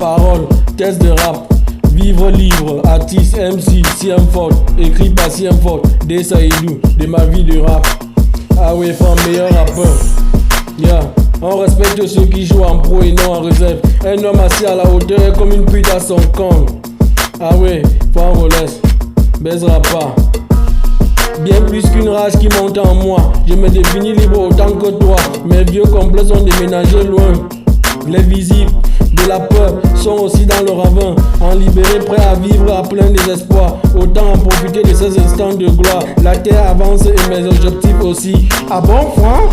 Parole, test de rap. Vivre libre, artiste, MC, CM Ford, écrit par CM Ford, de Saïdou, de ma vie de rap. Ah ouais, fan, meilleur rappeur. Yeah. On respecte ceux qui jouent en pro et non en réserve. Un homme assis à la hauteur est comme une pute à son camp. Ah ouais, fan relaisse, baisera pas. Bien plus qu'une rage qui monte en moi, je me définis libre autant que toi. Mes vieux complexes sont déménagés loin. Les visibles de la peur sont aussi dans le ravin. En libéré, prêt à vivre à plein désespoir. Autant en profiter de ces instants de gloire. La terre avance et mes objectifs aussi. Ah bon, frère?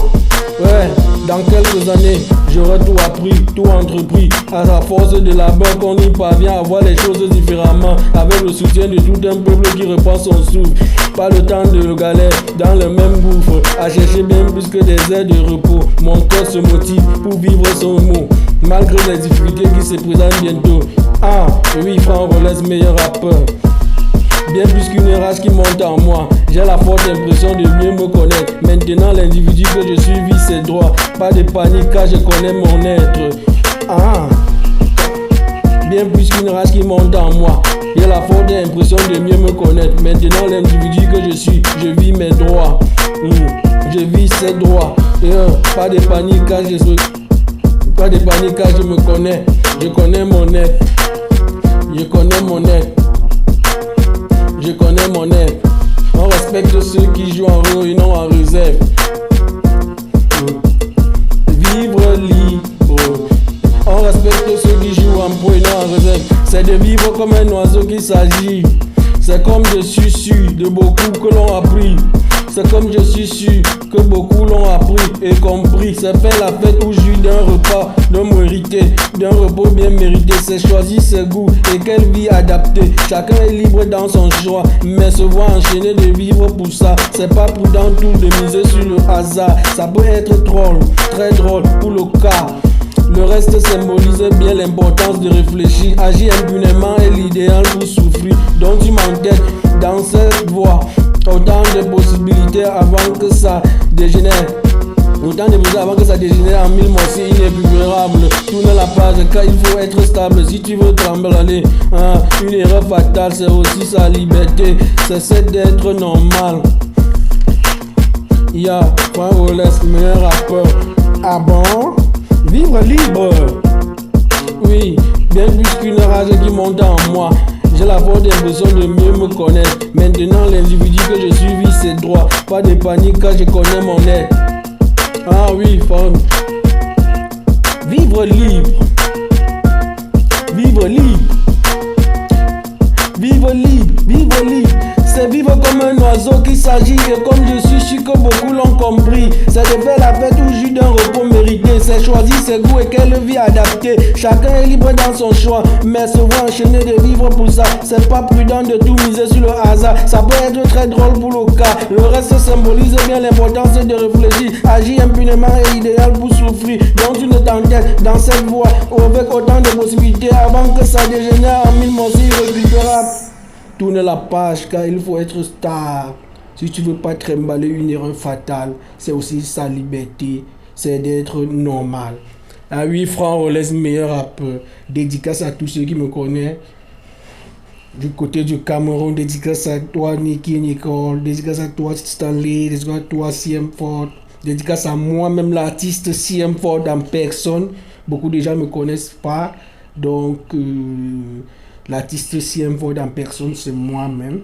Ouais, dans quelques années, j'aurai tout appris, tout entrepris. À la force de la labeur qu'on y parvient à voir les choses différemment. Avec le soutien de tout un peuple qui reprend son souffle. Pas le temps de galère dans le même gouffre. À chercher bien plus que des airs de repos. Mon cœur se motive pour vivre son mot. Malgré les difficultés qui se présentent bientôt. Ah, oui, Franc Relaisse, meilleur rappeur. Bien plus qu'une rage qui monte en moi, j'ai la forte impression de mieux me connaître. Maintenant l'individu que je suis vit ses droits. Pas de panique car je connais mon être. Ah, bien plus qu'une rage qui monte en moi, j'ai la forte impression de mieux me connaître. Maintenant l'individu que je suis, je vis mes droits. Je vis ses droits. Pas de panique car je me connais. Je connais mon être. Je connais mon être. Je connais mon être. On respecte ceux qui jouent en haut et non en réserve. Vivre libre. On respecte ceux qui jouent en pro et non en réserve. C'est de vivre comme un oiseau qu'il s'agit. C'est comme je suis sûr de beaucoup que l'on a pris. C'est comme je suis sûr que beaucoup l'ont appris et compris. C'est faire la fête ou jouir d'un repas non mérité, d'un repos bien mérité. C'est choisir ses goûts et quelle vie adaptée. Chacun est libre dans son choix, mais se voir enchaîné de vivre pour ça. C'est pas prudent tout de miser sur le hasard. Ça peut être drôle, très drôle pour le cas. Le reste symbolise bien l'importance de réfléchir. Agir impunément est l'idéal pour souffrir. Donc tu m'entêtes dans cette voie. Autant de possibilités avant que ça dégénère. Autant de possibilités avant que ça dégénère en mille morceaux irrécupérables. Tourne la page car il faut être stable. Si tu veux trembler, une erreur fatale, c'est aussi sa liberté. C'est d'être normal. Franc Relaisse, meilleur rappeur. Ah bon? Vivre libre. Oui, bien plus qu'une rage qui monte en moi. J'ai la forte impression de mieux me connaître. Maintenant l'individu que je suis vit ses droits. Pas de panique car je connais mon être. Ah oui, femme. Vivre libre. Vivre libre. Vivre libre. Vivre libre. C'est vivre comme un oiseau qui s'agit. Et comme je suis sûr que beaucoup l'ont compris. C'est de faire la fête ou jouir d'un repos mérité. C'est choisir ses goûts et quelle vie adaptée. Chacun est libre dans son choix, mais se voir enchaîné de vivre pour ça. C'est pas prudent de tout miser sur le hasard. Ça peut être très drôle pour le cas. Le reste symbolise bien l'importance de réfléchir. Agir impunément est idéal pour souffrir. Donc tu ne t'enquêtes dans cette voie avec autant de possibilités avant que ça dégénère en mille morceaux irrécupérables. Tourne la page car il faut être star. Si tu veux pas trimballer une erreur fatale, c'est aussi sa liberté, c'est d'être normal. Ah oui, Franc Relaisse, meilleur rappeur. Dédicace à tous ceux qui me connaissent. Du côté du Cameroun, dédicace à toi Nicky Nicole, dédicace à toi Stanley, dédicace à toi CM Ford, dédicace à moi-même l'artiste CM Ford en personne. Beaucoup de gens ne me connaissent pas, donc l'artiste CM Ford en personne, c'est moi-même.